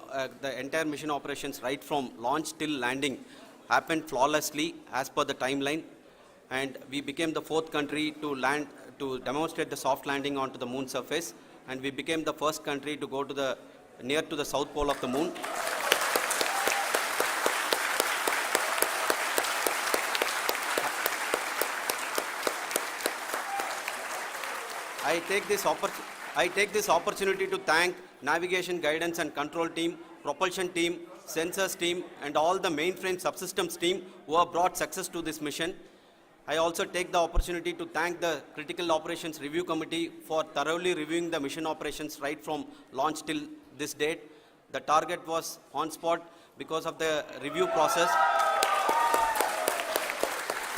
operations right from launch till landing happened flawlessly as per the timeline, and we became the 4th country to demonstrate the soft landing onto the moon surface, and we became the first country to go to near to the south pole of the moon. I take this I take this opportunity to thank navigation, guidance and control team, propulsion team, sensors team and all the mainframe subsystems team who have brought success to this mission. I also take the opportunity to thank the Critical Operations Review Committee for thoroughly reviewing the mission operations right from launch till this date. The target was on spot because of the review process.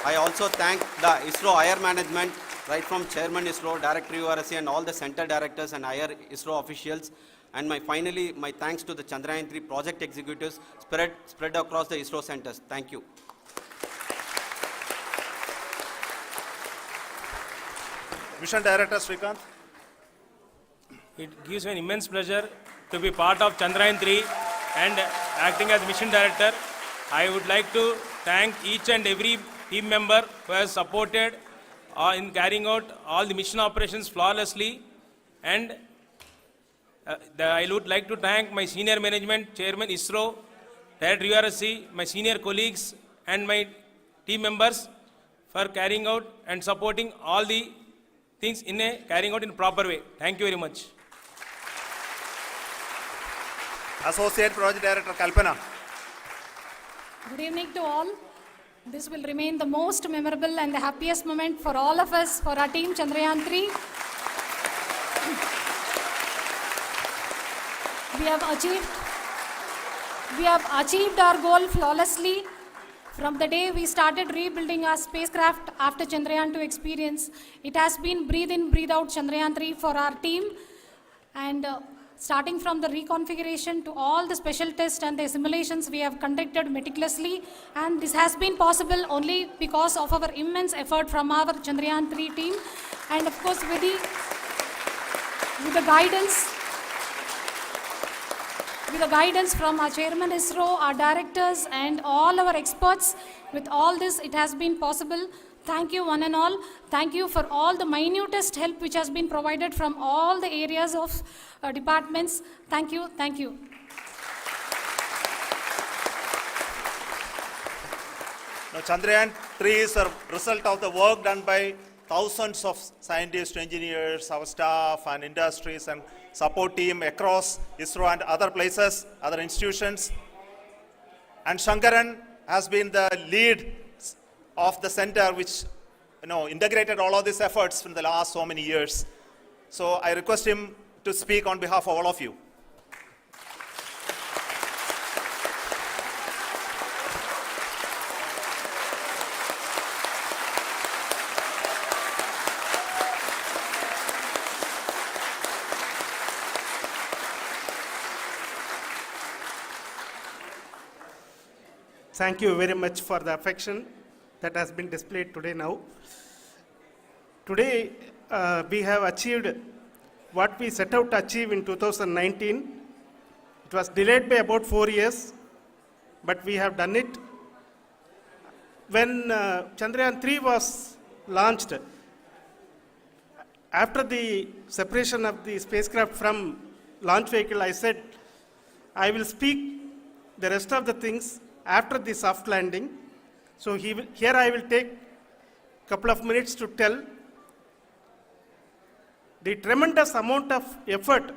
I also thank the ISRO higher management, right from Chairman ISRO, Director URSC and all the center directors and higher ISRO officials. And finally, my thanks to the Chandrayaan-3 project executives spread across the ISRO centers. Thank you. Mission Director Srikanth. It gives me an immense pleasure to be part of Chandrayaan-3 and acting as Mission Director. I would like to thank each and every team member who has supported in carrying out all the mission operations flawlessly. And I would like to thank my senior management, Chairman ISRO, Director URSC, my senior colleagues and my team members for carrying out and supporting all the things carrying out in a proper way. Thank you very much. Associate Project Director Kalpana. Good evening to all. This will remain the most memorable and the happiest moment for all of us, for our team Chandrayaan-3. We have achieved our goal flawlessly. From the day we started rebuilding our spacecraft after Chandrayaan-2 experience, it has been breathe in, breathe out Chandrayaan-3 for our team. And starting from the reconfiguration to all the special tests and the simulations we have conducted meticulously. And this has been possible only because of our immense effort from our Chandrayaan-3 team. And of course, with the guidance from our Chairman ISRO, our directors and all our experts, with all this it has been possible. Thank you one and all. Thank you for all the minutest help which has been provided from all the areas of departments. Thank you. Thank you. Now, Chandrayaan-3 is a result of the work done by thousands of scientists, engineers, our staff and industries and support team across ISRO and other places, other institutions. And Shankaran has been the lead of the center which integrated all of these efforts in the last so many years. So I request him to speak on behalf of all of you. Thank you very much for the affection that has been displayed today now. Today, we have achieved what we set out to achieve in 2019. It was delayed by about 4 years, but we have done it. When Chandrayaan-3 was launched, after the separation of the spacecraft from launch vehicle, I said, I will speak the rest of the things after the soft landing. So here I will take a couple of minutes to tell the tremendous amount of effort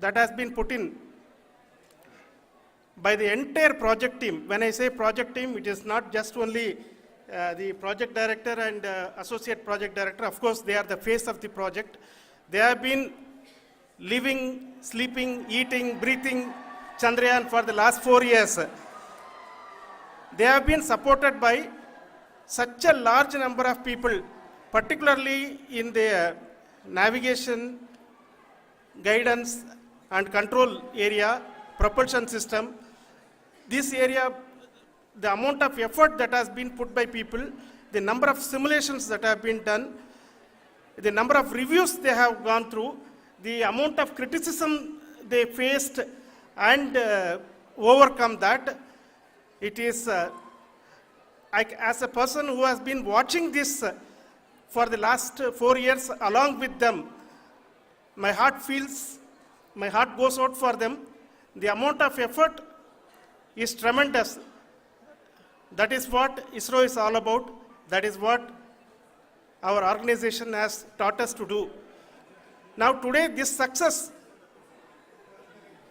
that has been put in by the entire project team. When I say project team, it is not just only the project director and associate project director. Of course, they are the face of the project. They have been living, sleeping, eating, breathing Chandrayaan for the last 4 years. They have been supported by such a large number of people, particularly in the navigation, guidance and control area, propulsion system. This area, the amount of effort that has been put by people, the number of simulations that have been done, the number of reviews they have gone through, the amount of criticism they faced and overcome that. It is, as a person who has been watching this for the last 4 years along with them, my heart goes out for them. The amount of effort is tremendous. That is what ISRO is all about. That is what our organization has taught us to do. Now today this success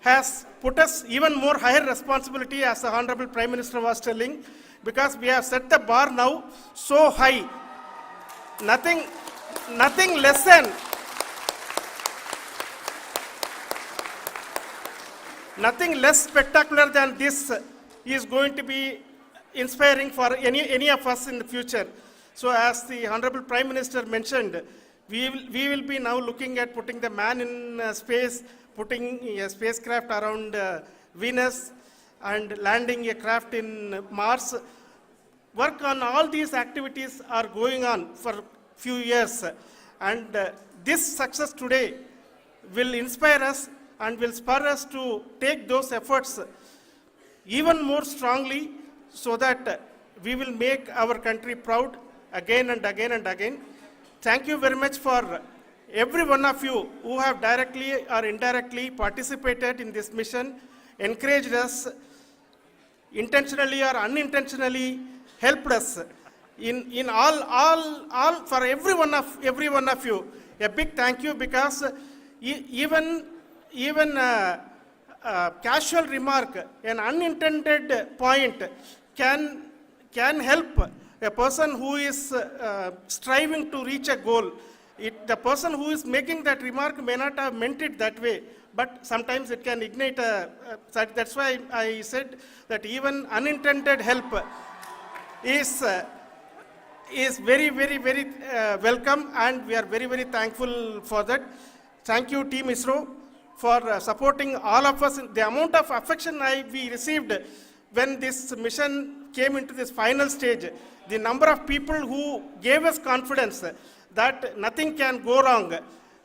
has put us even more higher responsibility, as the Honorable Prime Minister was telling, because we have set the bar now so high. Nothing less than nothing less spectacular than this is going to be inspiring for any of us in the future. So as the Honorable Prime Minister mentioned, we will be now looking at putting the man in space, putting a spacecraft around Venus, and landing a craft in Mars. Work on all these activities are going on for few years, and this success today will inspire us and will spur us to take those efforts even more strongly, so that we will make our country proud again and again and again. Thank you very much for every one of you who have directly or indirectly participated in this mission, encouraged us, intentionally or unintentionally helped us in all for every one of you. A big thank you, because even casual remark, an unintended point can help a person who is striving to reach a goal. The person who is making that remark may not have meant it that way, but sometimes it can ignite that's why I said that even unintended help is very, very, very welcome, and we are very, very thankful for that. Thank you, Team ISRO, for supporting all of us. The amount of affection we received when this mission came into this final stage, the number of people who gave us confidence that nothing can go wrong,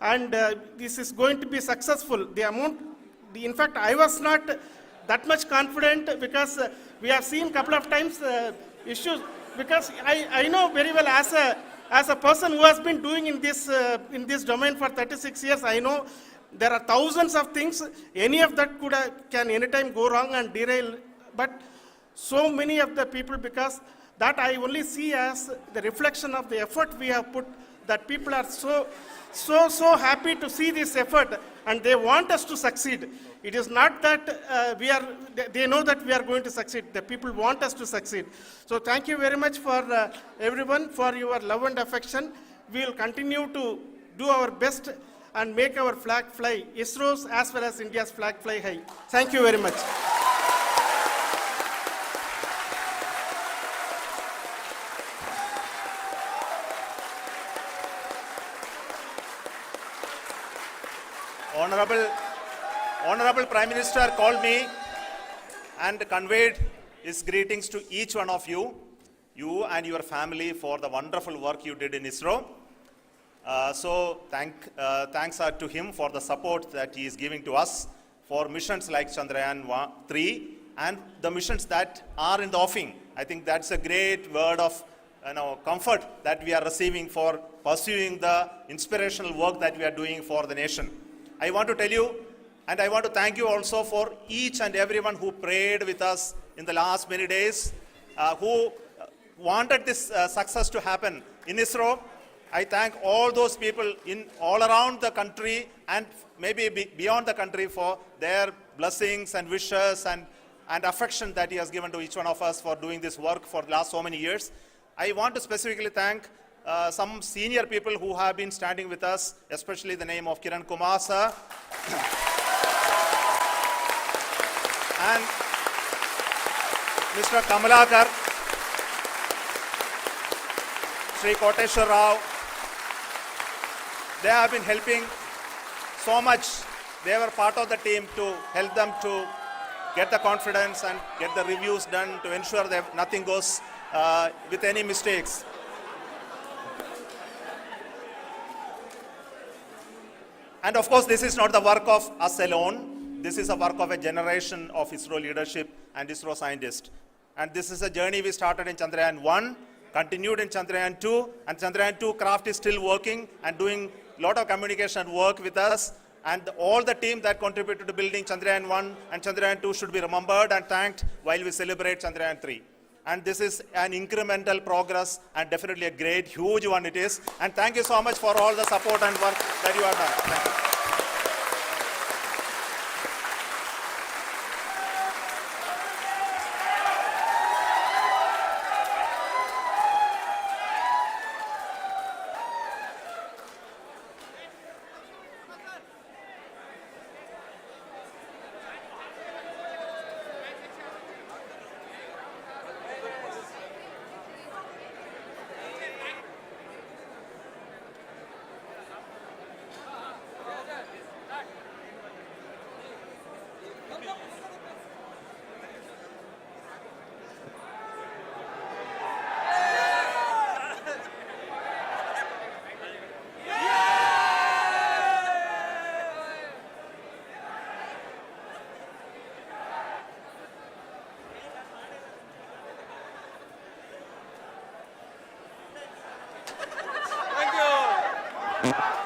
and this is going to be successful. In fact, I was not that much confident, because we have seen a couple of times issues, because I know very well, as a person who has been doing in this domain for 36 years, I know there are thousands of things. Any of that can anytime go wrong and derail. But so many of the people, because that I only see as the reflection of the effort we have put, that people are so happy to see this effort, and they want us to succeed. It is not that they know that we are going to succeed. The people want us to succeed. So thank you very much for everyone, for your love and affection. We will continue to do our best and make our flag fly, ISRO's as well as India's flag fly high. Thank you very much. Honorable Prime Minister called me and conveyed his greetings to each one of you and your family, for the wonderful work you did in ISRO. So thanks are to him for the support that he is giving to us for missions like Chandrayaan-3 and the missions that are in the offing. I think that's a great word of comfort that we are receiving for pursuing the inspirational work that we are doing for the nation. I want to tell you, and I want to thank you also for each and everyone who prayed with us in the last many days, who wanted this success to happen in ISRO. I thank all those people all around the country and maybe beyond the country for their blessings and wishes and affection that he has given to each one of us for doing this work for the last so many years. I want to specifically thank some senior people who have been standing with us, especially the name of Kiran Kumar sir and Mr. Kamalakar, Sri Koteshwar Rao. They have been helping so much. They were part of the team to help them to get the confidence and get the reviews done to ensure that nothing goes with any mistakes. And of course, this is not the work of us alone. This is a work of a generation of ISRO leadership and ISRO scientists. And this is a journey we started in Chandrayaan-1, continued in Chandrayaan-2, and Chandrayaan-2 craft is still working and doing a lot of communication work with us. And all the team that contributed to building Chandrayaan-1 and Chandrayaan-2 should be remembered and thanked while we celebrate Chandrayaan-3. And this is an incremental progress and definitely a great, huge one it is. And thank you so much for all the support and work that you have done. Thank you. Thank you.